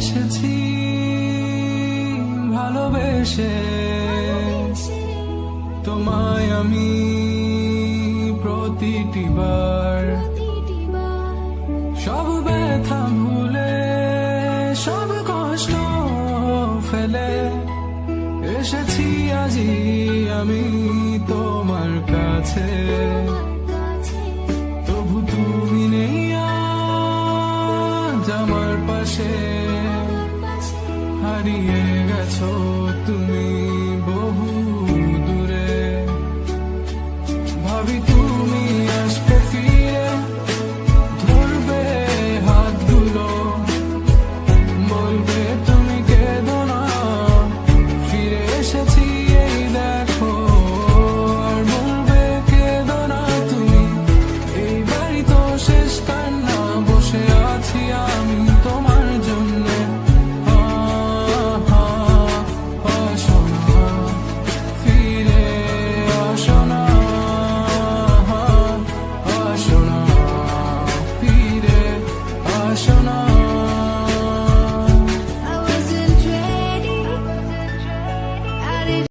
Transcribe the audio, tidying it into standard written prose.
এসেছি ভালোবেসে তোমায় আমি প্রতিটি বার সব ব্যথা ভুলে সব কষ্ট ফেলে এসেছি আজি আমি তোমার কাছে। তবু তুমি নেই আজ আমার পাশে, হারিয়ে গেছো তুমি বহু দূরে। ভাবি